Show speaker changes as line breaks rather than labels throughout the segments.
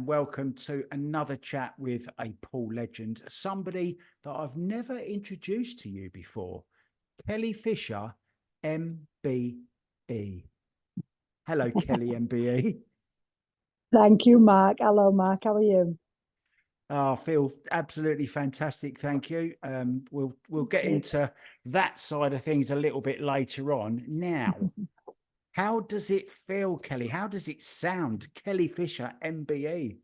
and welcome to another chat with a pool legend, somebody that I've never introduced to you before, Kelly Fisher MBE. Hello, Kelly MBE.
Thank you, Mark. Hello, Mark. How are you?
Oh, I feel absolutely fantastic. Thank you. We'll get into that side of things a little bit later on. Now, how does it feel, Kelly? How does it sound, Kelly Fisher MBE?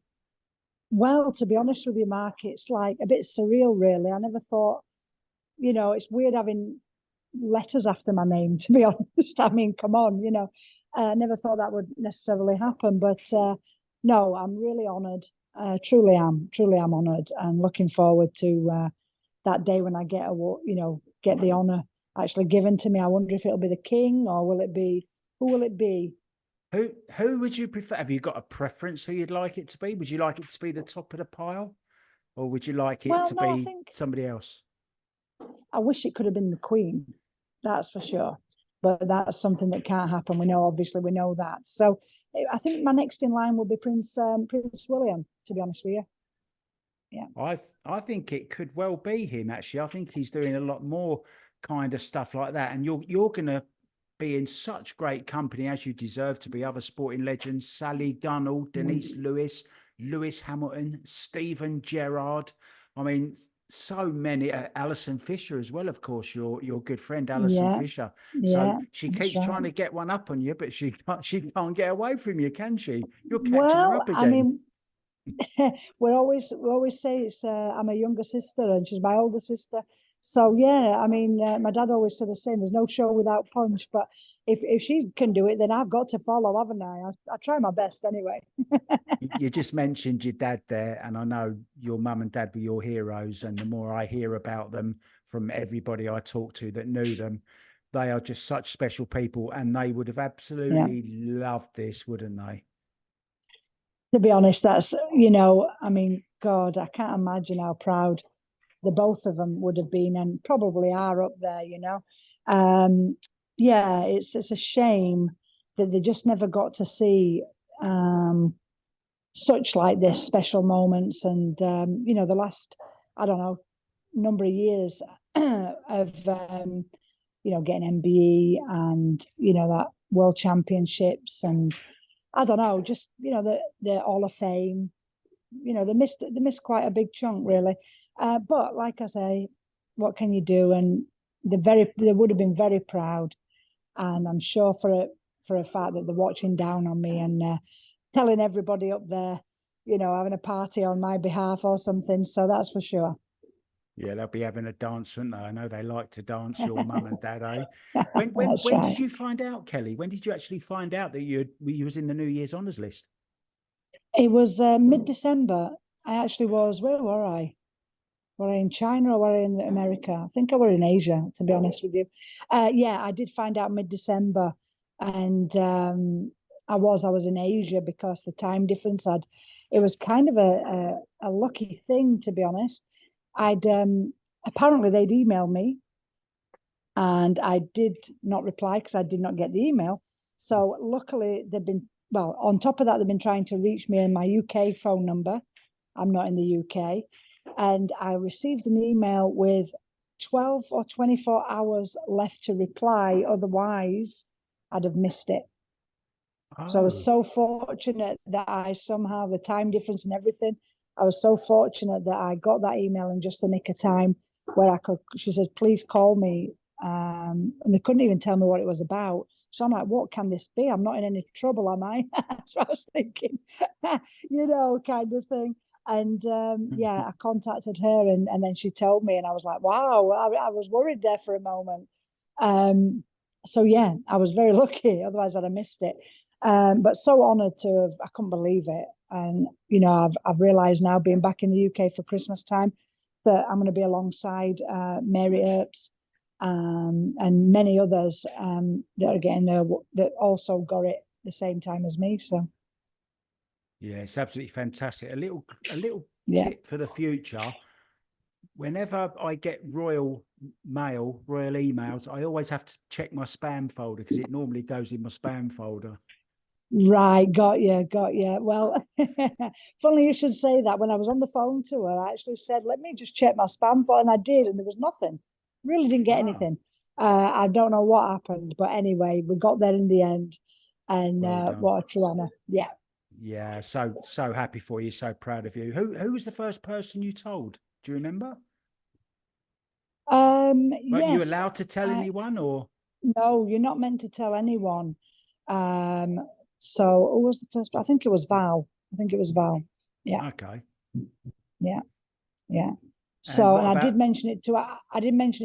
Well, to be honest with you, Mark, it's like a bit surreal, really. I never thought, it's weird having letters after my name, to be honest. I mean, come on, I never thought that would necessarily happen. But no, I'm really honoured. Truly am honoured, and looking forward to that day when I get get the honour actually given to me. I wonder if it'll be the king, or who will it be?
Who would you prefer? Have you got a preference who you'd like it to be? Would you like it to be the top of the pile, or would you like it to be somebody else?
I wish it could have been the Queen, that's for sure. But that's something that can't happen. We know that. So I think my next in line will be Prince William, to be honest with you. Yeah.
I think it could well be him, actually. I think he's doing a lot more kind of stuff like that. And you're gonna be in such great company, as you deserve to be, other sporting legends, Sally Gunnell, Denise Lewis, Lewis Hamilton, Stephen Gerrard. I mean, so many, Alison Fisher as well, of course, your good friend Alison Fisher. So she keeps trying to get one up on you, but she can't get away from you, can she? You're catching her up again.
I mean, we always say it's I'm a younger sister and she's my older sister. So yeah, I mean, my dad always said the same. There's no show without punch. But if she can do it, then I've got to follow, haven't I? I try my best anyway.
You just mentioned your dad there, and I know your mum and dad were your heroes. And the more I hear about them from everybody I talk to that knew them, they are just such special people, and they would have absolutely loved this, wouldn't they?
To be honest, that's, I mean, God, I can't imagine how proud the both of them would have been, and probably are up there, yeah, it's a shame that they just never got to see such like this special moments. And the last, I don't know, number of years of getting MBE and that World Championships, and I don't know, just the Hall of Fame. They missed quite a big chunk, really. But like I say, what can you do? And they would have been very proud, and I'm sure for a fact that they're watching down on me and telling everybody up there, having a party on my behalf or something. So that's for sure.
Yeah, they'll be having a dance, won't they? I know they like to dance, your mum and dad, eh? When did you find out, Kelly? When did you actually find out that you was in the New Year's honours list?
It was mid-December. I actually was, where were I? Were I in China or were I in America? I think I were in Asia, to be honest with you. Yeah, I did find out mid-December, and I was in Asia because the time difference it was kind of a lucky thing, to be honest. Apparently they'd emailed me, and I did not reply because I did not get the email. So luckily on top of that, they've been trying to reach me in my UK phone number. I'm not in the UK. And I received an email with 12 or 24 hours left to reply. Otherwise, I'd have missed it. Oh. So I was so fortunate that I somehow, the time difference and everything, I was so fortunate that I got that email in just the nick of time where she said, please call me. And they couldn't even tell me what it was about. So I'm like, what can this be? I'm not in any trouble, am I? That's what I was thinking, kind of thing. And yeah, I contacted her, and then she told me, and I was like, wow, I was worried there for a moment. So yeah, I was very lucky. Otherwise, I'd have missed it. But so honoured to have. I couldn't believe it. And I've realised now, being back in the UK for Christmas time, that I'm going to be alongside Mary Earps and many others that are getting there that also got it the same time as me. So.
Yeah, it's absolutely fantastic. A little tip for the future. Whenever I get royal emails, I always have to check my spam folder because it normally goes in my spam folder.
Right, got you, got you. Well, funny you should say that. When I was on the phone to her, I actually said, "Let me just check my spam file," and I did, and there was nothing. Really didn't get
Ah,
anything. I don't know what happened, but anyway, we got there in the end, and
well done.
what a true honor. Yeah.
Yeah, so happy for you, so proud of you. Who was the first person you told? Do you remember? But you
Yes.
allowed to tell anyone or?
No, you're not meant to tell anyone. Um, so who was the first? I think it was Val. I think it was Val. Yeah,
Okay.
yeah, yeah.
And
So,
what
and
about?
I did mention it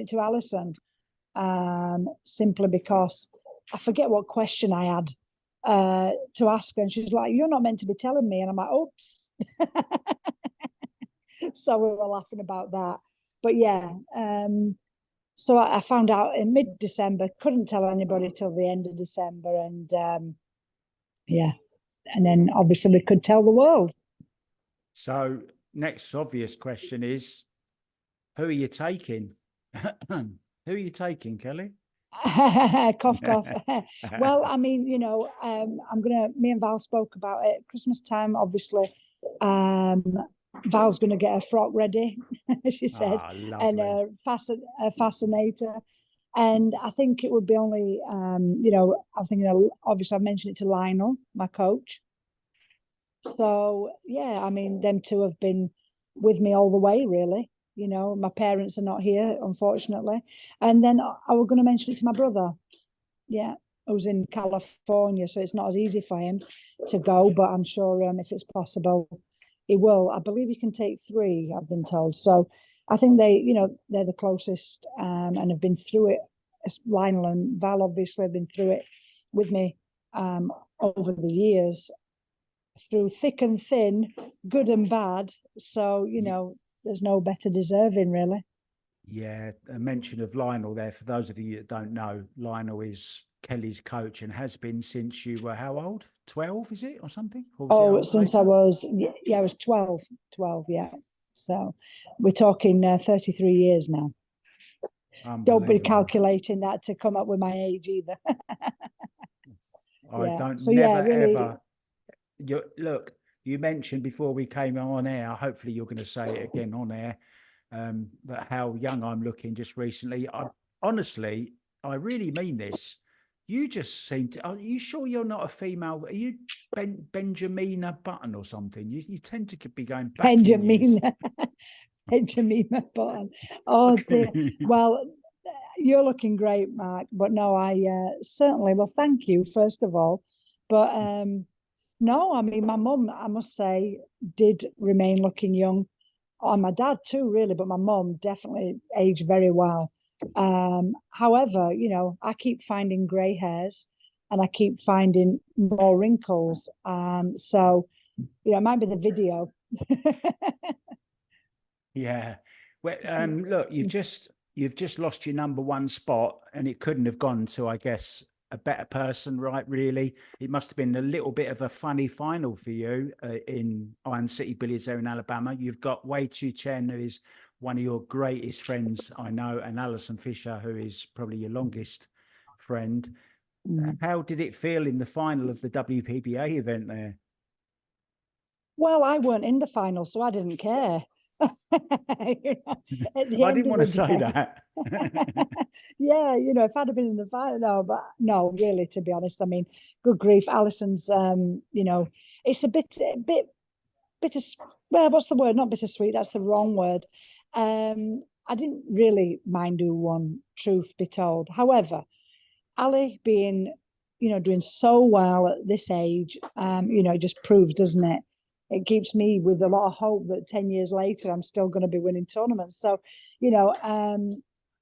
to Alison, simply because I forget what question I had to ask her, and she's like, "You're not meant to be telling me," and I'm like, "Oops." So we were laughing about that. But yeah, so I found out in mid-December. Couldn't tell anybody till the end of December, and yeah, and then obviously we could tell the world.
So next obvious question is, who are you taking? Who are you taking, Kelly?
Cough, cough. Well, I mean, me and Val spoke about it. Christmas time, obviously. Um, Val's gonna get a frock ready, she said,
Ah,
and
lovely.
a fascinator. And I think it would be only, I'm thinking, obviously, I've mentioned it to Lionel, my coach. So, yeah, I mean, them two have been with me all the way, really. My parents are not here, unfortunately. And then I was going to mention it to my brother, yeah, who's in California, so it's not as easy for him to go, but I'm sure if it's possible, he will. I believe he can take three, I've been told. So I think they're the closest, and have been through it. Lionel and Val obviously have been through it with me over the years, through thick and thin, good and bad. So, there's no better deserving, really.
Yeah, a mention of Lionel there. For those of you that don't know, Lionel is Kelly's coach and has been since you were how old? 12, is it, or something? Or was it
Oh, since I
later?
was, yeah, I was 12, yeah. So we're talking 33 years now. Don't be
Unbelievable.
calculating that to come up with my age either.
I
Yeah.
don't
So, yeah,
never
really.
ever. Look, you mentioned before we came on air, hopefully you're going to say it again on air, that how young I'm looking just recently. Honestly, I really mean this. You just seem to, are you sure you're not a female? Are you Benjamina Button or something? You tend to be going back in
Benjamin,
years.
Benjamin Button. Oh, dear. Well, you're looking great, Mark. But no, I certainly, well, thank you, first of all. But no, I mean, my mum, I must say, did remain looking young. Oh, my dad too, really, but my mum definitely aged very well. However, I keep finding grey hairs and I keep finding more wrinkles. So, it might be the video.
Yeah. Well, look, you've just lost your number one spot, and it couldn't have gone to, I guess, a better person, right? Really, it must have been a little bit of a funny final for you in Iron City Billiards there in Alabama. You've got Wei Chu Chen, who is one of your greatest friends I know, and Alison Fisher, who is probably your longest friend. How did it feel in the final of the WPBA event there?
Well, I weren't in the final, so I didn't care. At the
I
end
didn't
of
want to
the
say
day.
that.
Yeah, if I'd have been in the final, no, but no, really, to be honest, I mean, good grief, Alison's, it's a bitter, well, what's the word? Not bittersweet, that's the wrong word. I didn't really mind who won, truth be told. However, Ali being, doing so well at this age, it just proves, doesn't it? It keeps me with a lot of hope that 10 years later I'm still going to be winning tournaments. So,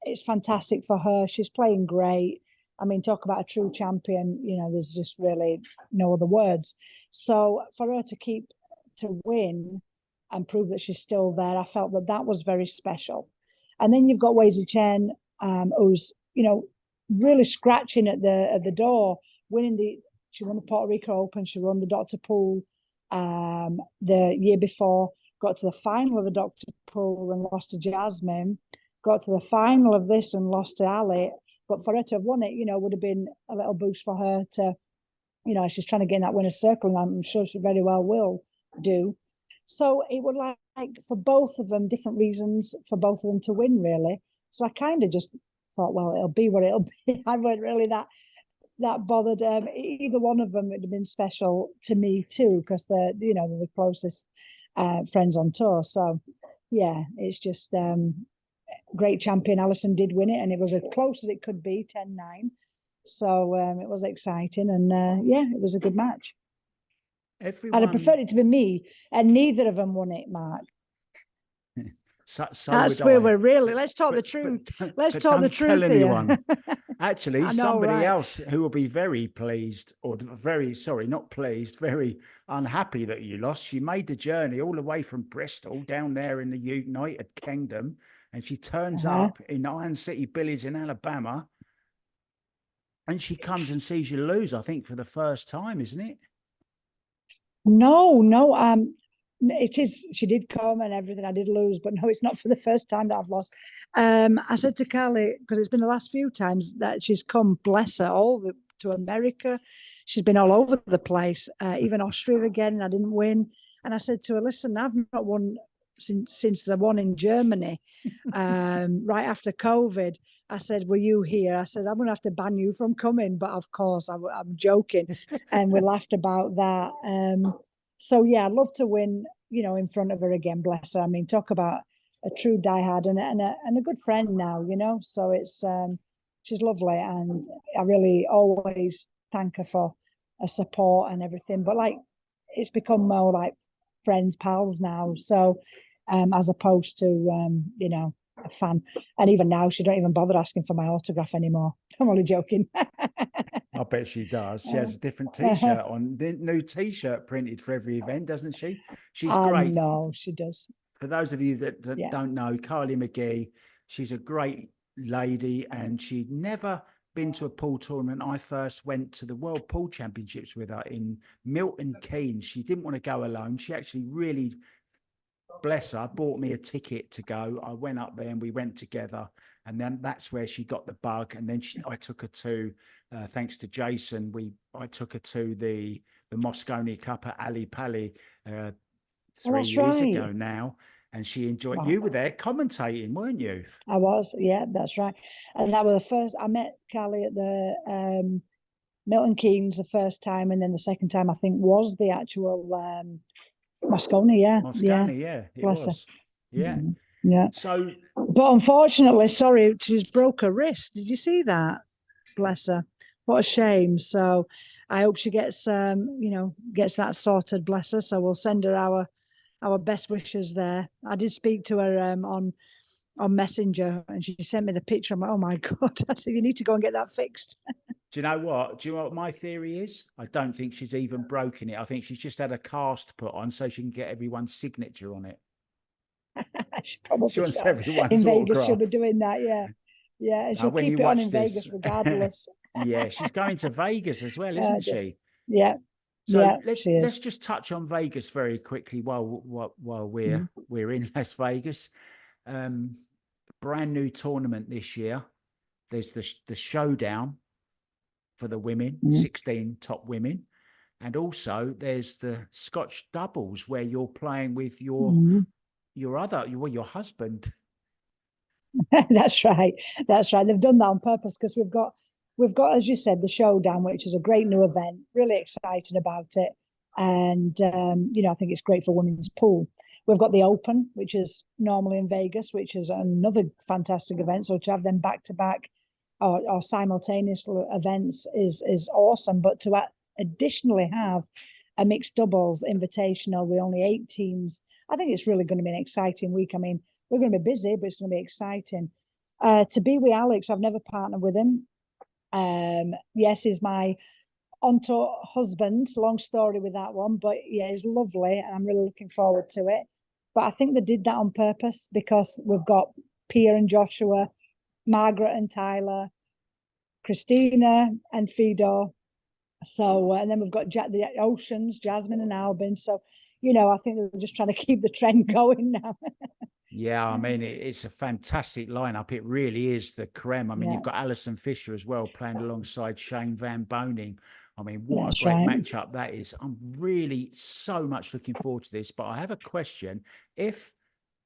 it's fantastic for her. She's playing great. I mean, talk about a true champion, there's just really no other words. So for her to win and prove that she's still there, I felt that was very special. And then you've got Wei Chen, who's, really scratching at the door, winning she won the Puerto Rico Open, she won the Dr. Pool the year before, got to the final of the Dr. Pool and lost to Jasmine, got to the final of this and lost to Ali. But for her to have won it, would have been a little boost for her to you know, she's trying to get in that winner's circle, and I'm sure she very well will do. So it would like for both of them, different reasons for both of them to win, really. So I kind of just thought, well, it'll be what it'll be. I wasn't really that bothered. Either one of them would have been special to me too, because they're the closest friends on tour. So yeah, it's just great champion. Alison did win it, and it was as close as it could be, 10-9. So it was exciting, and yeah, it was a good match.
Everyone,
I'd have preferred it to be me, and neither of them won it, Mark.
So
That's where we're really. Let's talk the truth. Let's talk the truth.
Tell anyone. Actually,
know,
somebody
right?
else who will be very pleased, or very not pleased, very unhappy that you lost. She made the journey all the way from Bristol down there in the United Kingdom, and she turns up in Iron City Billies in Alabama, and she comes and sees you lose. I think for the first time, isn't it?
No. It is. She did come and everything. I did lose, but no, it's not for the first time that I've lost. I said to Kelly, because it's been the last few times that she's come, bless her, to America. She's been all over the place, even Austria again, and I didn't win. And I said to her, listen, I've not won since the one in Germany, right after COVID. I said, were you here? I said, I'm going to have to ban you from coming. But of course, I'm joking. And we laughed about that. So yeah, I'd love to win, in front of her again. Bless her. I mean, talk about a true diehard and a good friend now. So it's she's lovely, and I really always thank her for her support and everything. But like, it's become more like friends, pals now. So as opposed to a fan. And even now, she don't even bother asking for my autograph anymore. I'm only joking.
I bet she does. She has a different T-shirt on. The new T-shirt printed for every event, doesn't she? She's great.
No, she does.
For those of you that don't know, Kylie McGee, she's a great lady, and she'd never been to a pool tournament. I first went to the World Pool Championships with her in Milton Keynes. She didn't want to go alone. She actually really, bless her, bought me a ticket to go. I went up there and we went together. And then that's where she got the bug. And then I took her to, thanks to Jason, I took her to the Moscone Cup at Ali Pali 3 years ago now. And she enjoyed. Wow. You were there commentating, weren't you?
I was, yeah, that's right. And that was the first. I met Callie at the Milton Keynes the first time, and then the second time I think was the actual Moscone. Yeah,
Moscone, yeah, it was. Yeah.
Yeah.
So,
but unfortunately, sorry, she's broke her wrist. Did you see that? Bless her. What a shame. So I hope she gets gets that sorted, bless her. So we'll send her our best wishes there. I did speak to her on Messenger, and she sent me the picture. I'm like, oh my God. I said, you need to go and get that fixed.
Do you know what my theory is? I don't think she's even broken it. I think she's just had a cast put on so she can get everyone's signature on it.
She probably
she wants everyone's
in Vegas.
autograph.
She'll be doing that, yeah. Yeah, and she'll keep it on in Vegas regardless.
Yeah, she's going to Vegas as well, isn't she?
Yeah.
So
yeah,
let's just touch on Vegas very quickly while we're in Las Vegas. Brand new tournament this year. There's the showdown for the women, 16 top women, and also there's the Scotch doubles where you're playing with your husband.
That's right. They've done that on purpose because we've got, as you said, the showdown, which is a great new event. Really excited about it, and I think it's great for women's pool. We've got the Open, which is normally in Vegas, which is another fantastic event. So to have them back to back or simultaneous events is awesome. But to additionally have a mixed doubles invitational with only 8 teams, I think it's really going to be an exciting week. I mean, we're going to be busy, but it's going to be exciting. To be with Alex, I've never partnered with him. Yes, he's my on-tour husband. Long story with that one, but yeah, he's lovely, and I'm really looking forward to it. But I think they did that on purpose because we've got Pia and Joshua, Margaret and Tyler, Christina and Fedor. So, and then we've got the Oceans, Jasmine and Albin. So, I think they're just trying to keep the trend going now.
Yeah, I mean, it's a fantastic lineup. It really is the creme. I mean, you've got Alison Fisher as well playing alongside Shane Van Boning. I mean, what a great matchup that is. I'm really so much looking forward to this. But I have a question. If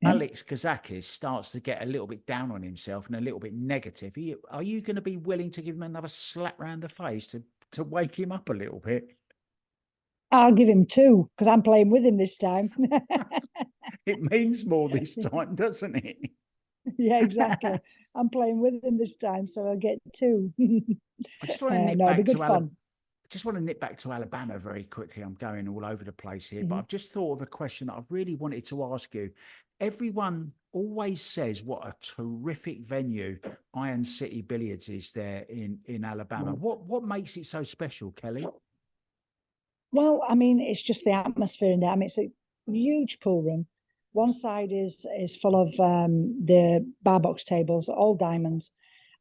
Alex Kazakis starts to get a little bit down on himself and a little bit negative, are you going to be willing to give him another slap round the face to wake him up a little bit?
I'll give him 2 because I'm playing with him this time.
It means more this time, doesn't it?
Yeah, exactly. I'm playing with him this time, so I'll get 2.
I just want to nip back to
fun.
I just want to nip back to Alabama very quickly. I'm going all over the place here, but I've just thought of a question that I really wanted to ask you. Everyone always says what a terrific venue Iron City Billiards is there in Alabama. What makes it so special, Kelly?
Well, I mean, it's just the atmosphere in there. I mean, it's a huge pool room. One side is full of the bar box tables, all diamonds.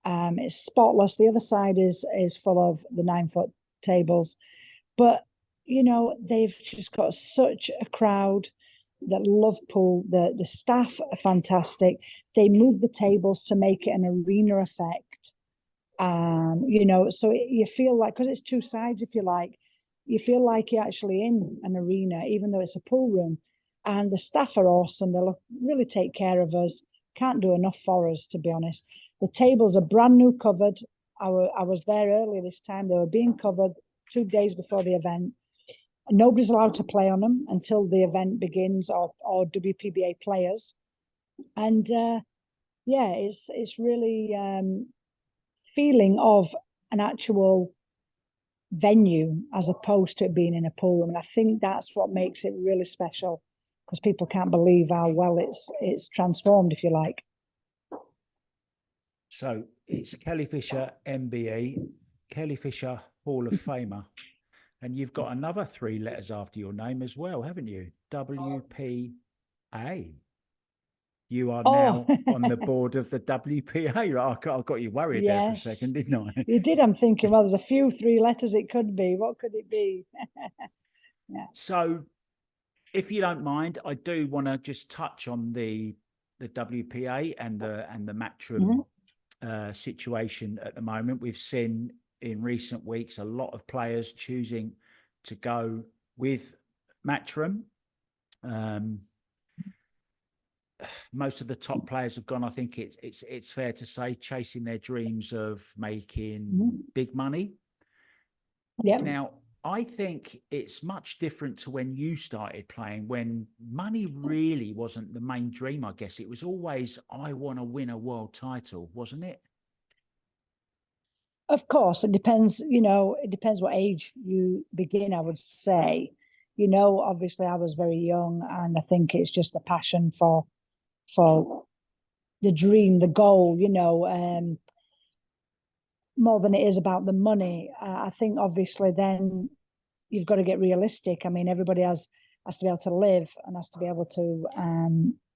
It's spotless. The other side is full of the 9-foot tables. But, you know, they've just got such a crowd that love pool. The staff are fantastic. They move the tables to make it an arena effect. You know, so you feel like, because it's 2 sides, if you like, you feel like you're actually in an arena, even though it's a pool room. And the staff are awesome. They really take care of us. Can't do enough for us, to be honest. The tables are brand new covered. I was there earlier this time. They were being covered 2 days before the event. Nobody's allowed to play on them until the event begins, or WPBA players. And yeah, it's really feeling of an actual venue as opposed to it being in a pool room. And I think that's what makes it really special, because people can't believe how well it's transformed, if you like.
So it's Kelly Fisher MBE, Kelly Fisher Hall of Famer, and you've got another 3 letters after your name as well, haven't you? WPA. You are now on the board of the WPA. I got you worried there for a second, didn't I?
You did. I'm thinking, well, there's a few 3 letters it could be. What could it be?
Yeah. So, if you don't mind, I do want to just touch on the WPA and the Matchroom situation at the moment. We've seen in recent weeks a lot of players choosing to go with Matchroom. Most of the top players have gone, I think it's fair to say, chasing their dreams of making big money.
Yeah.
Now, I think it's much different to when you started playing, when money really wasn't the main dream, I guess. It was always, I want to win a world title, wasn't it?
Of course, it depends, you know, it depends what age you begin, I would say. You know, obviously I was very young, and I think it's just the passion for the dream, the goal, you know, more than it is about the money. I think obviously then you've got to get realistic. I mean, everybody has to be able to live and has to be able to,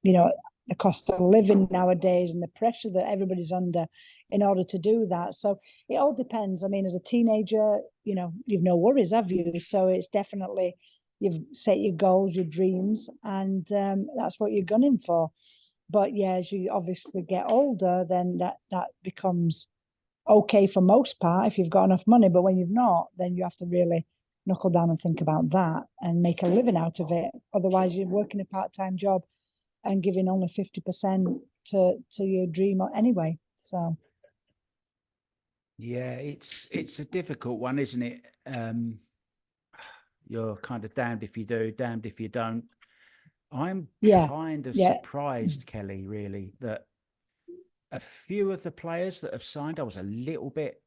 you know, the cost of living nowadays and the pressure that everybody's under in order to do that. So it all depends. I mean, as a teenager, you know, you've no worries, have you? So it's definitely, you've set your goals, your dreams, and that's what you're gunning for. But yeah, as you obviously get older, then that becomes okay for most part if you've got enough money. But when you've not, then you have to really knuckle down and think about that and make a living out of it. Otherwise, you're working a part-time job and giving only 50% to your dream anyway. So
yeah, it's a difficult one, isn't it? You're kind of damned if you do, damned if you don't. I'm kind of surprised, Kelly, really, that a few of the players that have signed, I was a little bit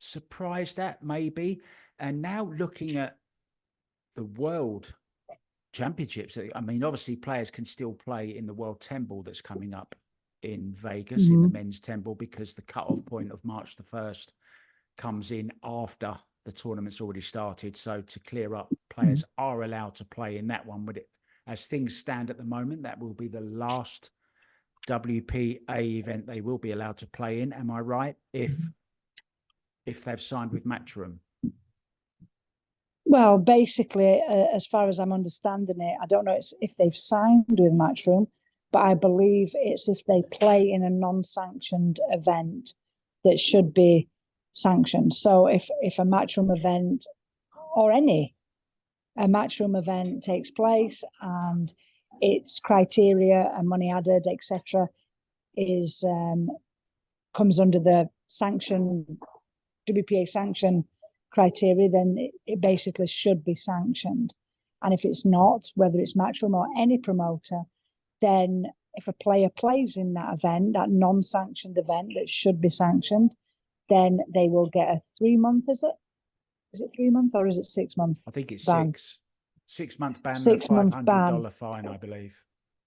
surprised at, maybe. And now looking at the world championships, I mean, obviously players can still play in the World 10 Ball that's coming up in Vegas, in the men's 10 Ball, because the cutoff point of March the 1st comes in after the tournament's already started. So to clear up, players are allowed to play in that one. But as things stand at the moment, that will be the last WPA event they will be allowed to play in. Am I right? If they've signed with Matchroom.
Well, basically, as far as I'm understanding it, I don't know if they've signed with Matchroom, but I believe it's if they play in a non-sanctioned event that should be sanctioned. So if a Matchroom event or any a matchroom event takes place and its criteria and money added, etc., is comes under the WPA sanction criteria, then it basically should be sanctioned. And if it's not, whether it's matchroom or any promoter, then if a player plays in that event, that non-sanctioned event that should be sanctioned, then they will get a 3-month, is it? Is it 3 months or is it 6 month?
I think it's
ban?
6 month ban,
6
and a
month ban.
$500 fine, I believe.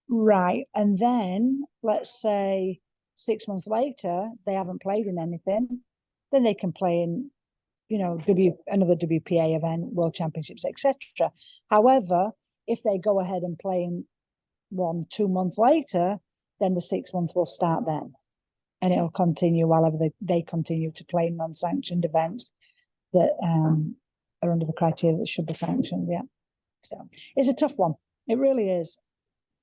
Right. And then let's say 6 months later, they haven't played in anything, then they can play in, another WPA event, World Championships, etc. However, if they go ahead and play in 1-2 months later, then the 6 month will start then. And it'll continue while they continue to play non-sanctioned events that are under the criteria that should be sanctioned. Yeah. So it's a tough one. It really is.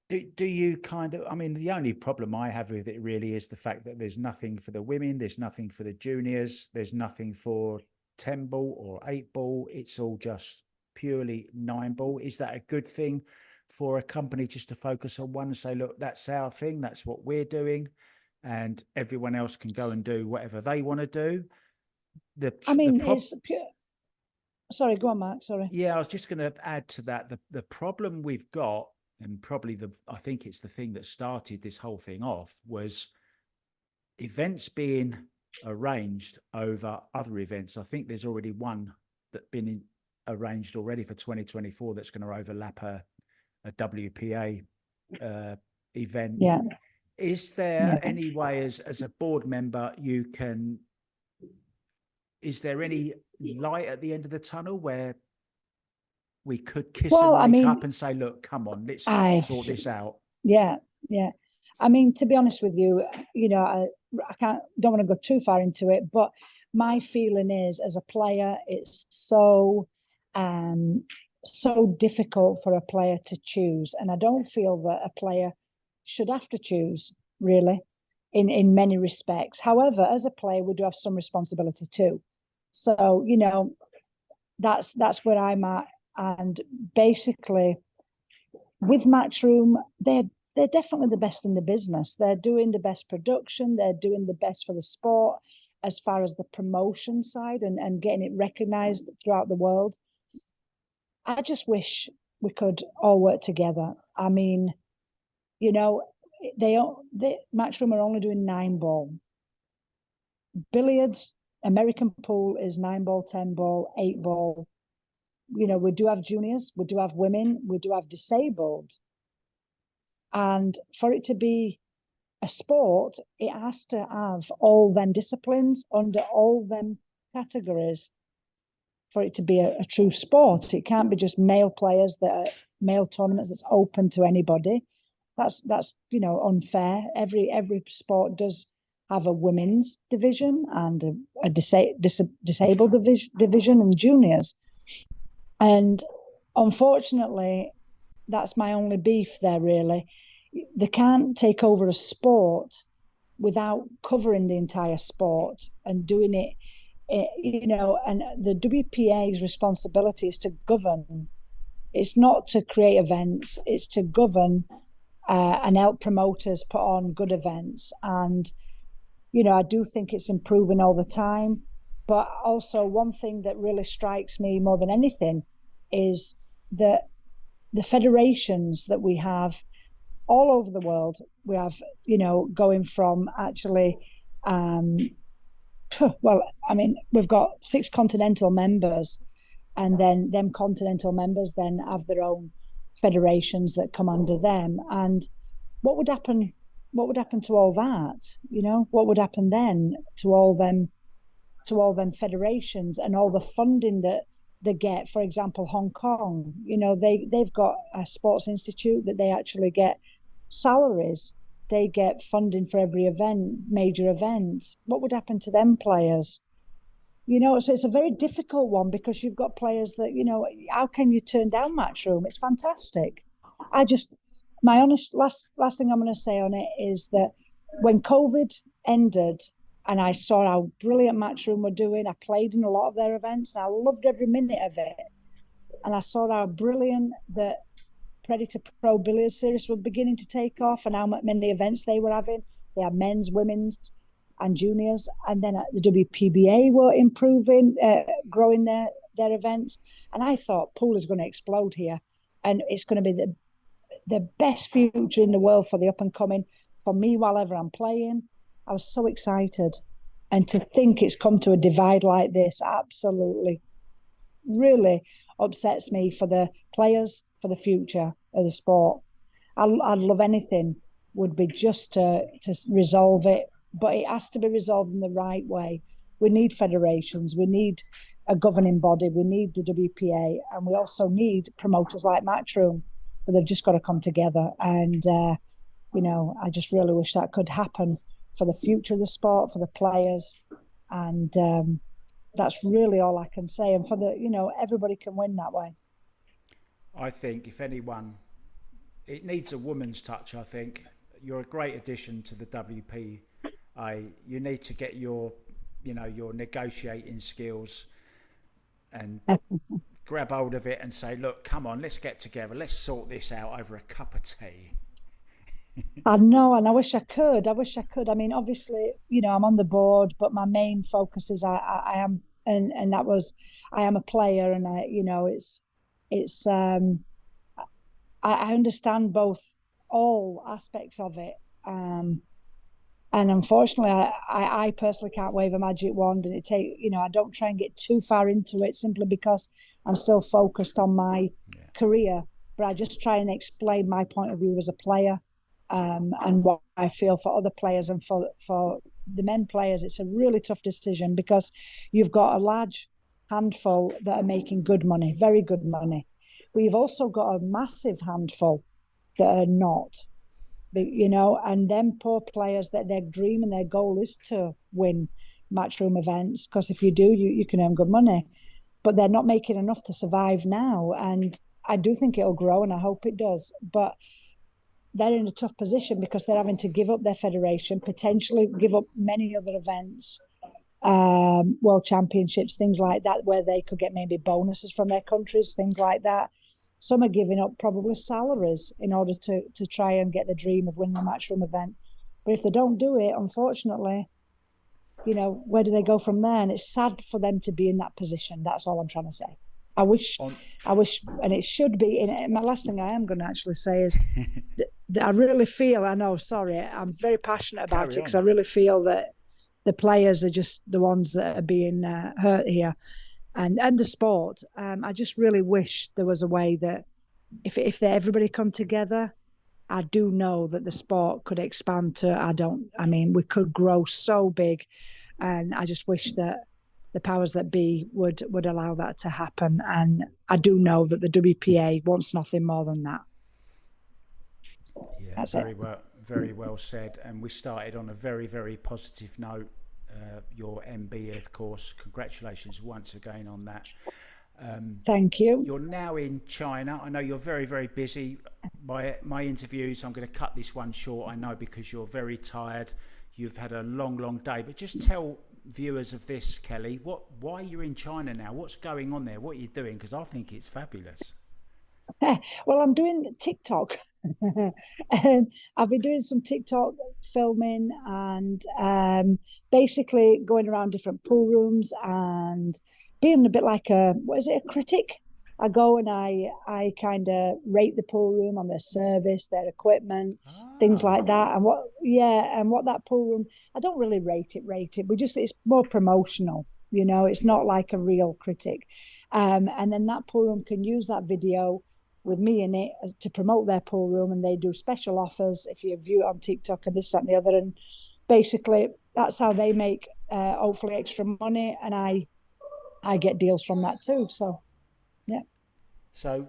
Do you the only problem I have with it really is the fact that there's nothing for the women, there's nothing for the juniors, there's nothing for 10 ball or 8 ball. It's all just purely 9 ball. Is that a good thing for a company just to focus on one and say, look, that's our thing, that's what we're doing, and everyone else can go and do whatever they want to do?
It's pure. Sorry, go on, Mark. Sorry.
Yeah, I was just going to add to that. The problem we've got, and probably I think it's the thing that started this whole thing off, was events being arranged over other events. I think there's already one that's been arranged already for 2024 that's going to overlap a WPA event.
Yeah.
Is there any way as a board member is there any light at the end of the tunnel where we could kiss and make up and say, look, come on, let's sort this out?
Yeah. To be honest with you, I don't want to go too far into it, but my feeling is, as a player, it's so difficult for a player to choose. And I don't feel that a player should have to choose, really, in many respects. However, as a player, we do have some responsibility too. So, that's where I'm at. And basically, with Matchroom, they're definitely the best in the business. They're doing the best production. They're doing the best for the sport as far as the promotion side and getting it recognized throughout the world. I just wish we could all work together. Matchroom are only doing 9 ball. Billiards, American pool is 9 ball, 10 ball, 8 ball. We do have juniors, we do have women, we do have disabled. And for it to be a sport, it has to have all them disciplines under all them categories for it to be a true sport. It can't be just male players that are male tournaments that's open to anybody. That's unfair. Every sport does have a women's division and a disabled division and juniors. And unfortunately, that's my only beef there, really. They can't take over a sport without covering the entire sport and doing it, and the WPA's responsibility is to govern. It's not to create events, it's to govern and help promoters put on good events. And, I do think it's improving all the time. But also one thing that really strikes me more than anything is that the federations that we have all over the world, we have, going from actually, we've got 6 continental members, and then them continental members then have their own federations that come under them. And what would happen to all that? What would happen then to all them federations and all the funding that they get? For example, Hong Kong, they've got a sports institute that they actually get salaries. They get funding for every event, major event. What would happen to them players? So it's a very difficult one, because you've got players that, how can you turn down Matchroom? It's fantastic. My honest last thing I'm going to say on it is that when COVID ended and I saw how brilliant Matchroom were doing, I played in a lot of their events and I loved every minute of it. and I saw how brilliant the Predator Pro Billiard Series were beginning to take off, and how many events they were having. They had men's, women's, and juniors, and then the WPBA were improving, growing their events, and I thought pool is going to explode here, and it's going to be the best future in the world for the up and coming, for me while ever I'm playing. I was so excited, and to think it's come to a divide like this, absolutely, really upsets me for the players, for the future of the sport. I'd love anything would be just to resolve it, but it has to be resolved in the right way. We need federations, we need a governing body, we need the WPA, and we also need promoters like Matchroom, but they've just got to come together. And I just really wish that could happen for the future of the sport, for the players, and that's really all I can say. And for everybody can win that way.
I think if anyone, it needs a woman's touch. I think you're a great addition to the WPA. You need to get your negotiating skills and grab hold of it and say, look, come on, let's get together. Let's sort this out over a cup of tea.
I know, and I wish I could. I mean, obviously, I'm on the board, but my main focus is I am, and that was, I am a player, and it's I understand all aspects of it. And unfortunately, I personally can't wave a magic wand, and I don't try and get too far into it simply because I'm still focused on my career. But I just try and explain my point of view as a player, and what I feel for other players, and for the men players. It's a really tough decision because you've got a large handful that are making good money, very good money. We've also got a massive handful that are not. And them poor players, that their dream and their goal is to win Matchroom events, because if you do, you can earn good money, but they're not making enough to survive now. And I do think it'll grow, and I hope it does, but they're in a tough position because they're having to give up their federation, potentially give up many other events, world championships, things like that, where they could get maybe bonuses from their countries, things like that. Some are giving up probably salaries in order to try and get the dream of winning a Matchroom event. But if they don't do it, unfortunately, where do they go from there? And it's sad for them to be in that position. That's all I'm trying to say. I wish, and it should be. And my last thing I am going to actually say is that I really feel, I'm very passionate about it, because I really feel that the players are just the ones that are being hurt here. And the sport. I just really wish there was a way that if everybody come together, I do know that the sport could expand we could grow so big. And I just wish that the powers that be would allow that to happen. And I do know that the WPA wants nothing more than that.
Yeah, very well said. And we started on a very, very positive note. Your MBE, of course. Congratulations once again on that.
Thank you.
You're now in China. I know you're very, very busy. My interviews, I'm going to cut this one short, I know, because you're very tired. You've had a long, long day. But just tell viewers of this, Kelly, why you're in China now. What's going on there? What are you doing? Because I think it's fabulous.
Well, I'm doing TikTok. I've been doing some TikTok filming, and basically going around different pool rooms and being a bit like a critic. I go and I kind of rate the pool room on their service, their equipment, things like that. And what that pool room, I don't really rate it. It's more promotional. It's not like a real critic. And then that pool room can use that video with me in it to promote their pool room, and they do special offers if you view it on TikTok and this, that, and the other. And basically that's how they make hopefully extra money, and I get deals from that too. So yeah.
So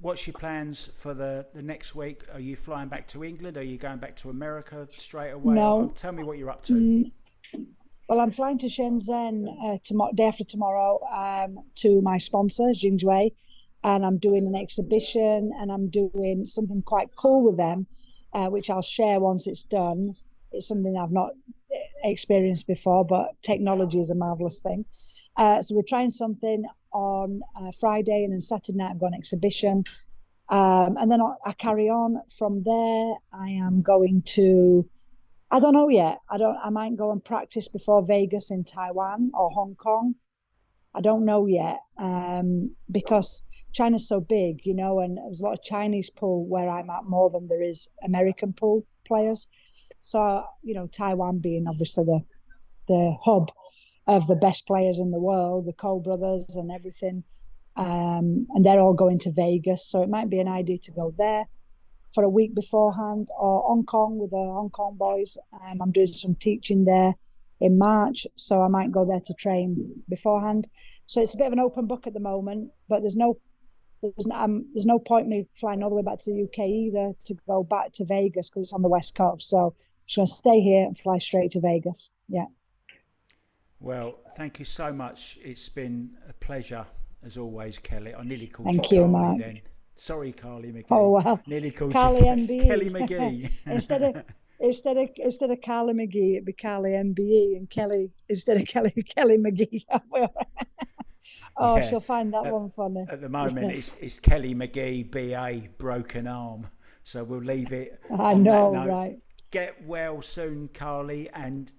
what's your plans for the next week? Are you flying back to England? Are you going back to America straight away?
No.
Tell me what you're up to.
Well, I'm flying to Shenzhen day after tomorrow, to my sponsor, Jingzhui. And I'm doing an exhibition, and I'm doing something quite cool with them, which I'll share once it's done. It's something I've not experienced before, but technology is a marvelous thing. So we're trying something on Friday, and then Saturday night I've got an exhibition. And then I carry on from there. I am going to, I don't know yet. I might go and practice before Vegas in Taiwan or Hong Kong. I don't know yet, because China's so big, you know, and there's a lot of Chinese pool where I'm at more than there is American pool players. So, you know, Taiwan being obviously the hub of the best players in the world, the Cole brothers and everything. And they're all going to Vegas. So it might be an idea to go there for a week beforehand, or Hong Kong with the Hong Kong boys. I'm doing some teaching there in March, so I might go there to train beforehand. So it's a bit of an open book at the moment, but there's no point me flying all the way back to the UK either to go back to Vegas because it's on the West Coast. So I'm just going to stay here and fly straight to Vegas. Yeah.
Well, thank you so much. It's been a pleasure as always, Kelly. I nearly called
Thank
you
you,
Carly
Mark.
then. Sorry, Carly McGee.
Oh well,
Nearly called
Carly
you
MBE.
Kelly McGee.
instead of Carly McGee, it'd be Carly MBE, and Kelly instead of Kelly McGee. Oh,
Yeah.
she'll find that one funny.
At the moment, it's Kelly McGee, BA, broken arm. So we'll leave it
I
on
know,
that note.
right?
Get well soon, Carly. And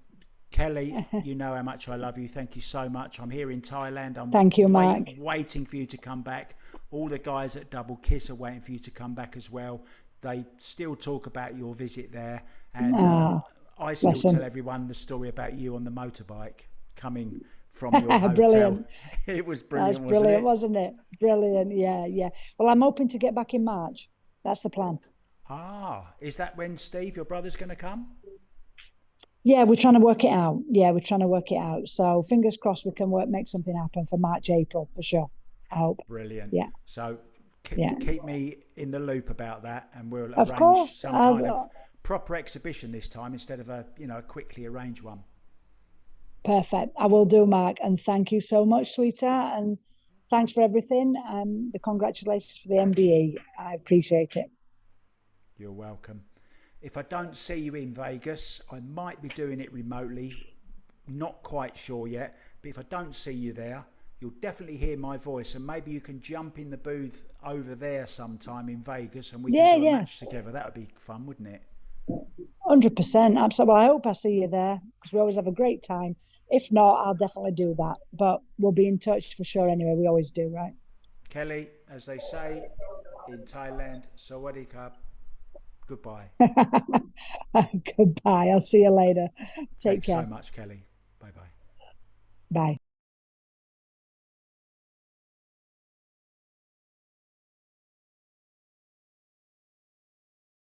Kelly, you know how much I love you. Thank you so much. I'm here in Thailand.
Thank you, Mark.
Waiting for you to come back. All the guys at Double Kiss are waiting for you to come back as well. They still talk about your visit there. And I still tell everyone the story about you on the motorbike coming from your hotel.
Brilliant.
It was brilliant,
That's brilliant, wasn't it? Brilliant. Yeah, yeah. Well, I'm hoping to get back in March. That's the plan.
Ah, is that when Steve, your brother's going to come?
Yeah, we're trying to work it out. So fingers crossed we can make something happen for March, April for sure. I hope.
Brilliant.
Yeah.
So keep me in the loop about that, and we'll
of
arrange
course.
some kind of proper exhibition this time instead of a quickly arranged one.
Perfect. I will do, Mark. And thank you so much, sweetheart. And thanks for everything. And the congratulations for the MBE. I appreciate it.
You're welcome. If I don't see you in Vegas, I might be doing it remotely. Not quite sure yet. But if I don't see you there, you'll definitely hear my voice. And maybe you can jump in the booth over there sometime in Vegas and we can do a match together. That would be fun, wouldn't it?
100%. Absolutely. Well, I hope I see you there because we always have a great time. If not, I'll definitely do that. But we'll be in touch for sure anyway. We always do, right?
Kelly, as they say in Thailand, Sawadee Krap. Goodbye.
Goodbye. I'll see you later. Take care.
Thanks so much, Kelly. Bye-bye.
Bye.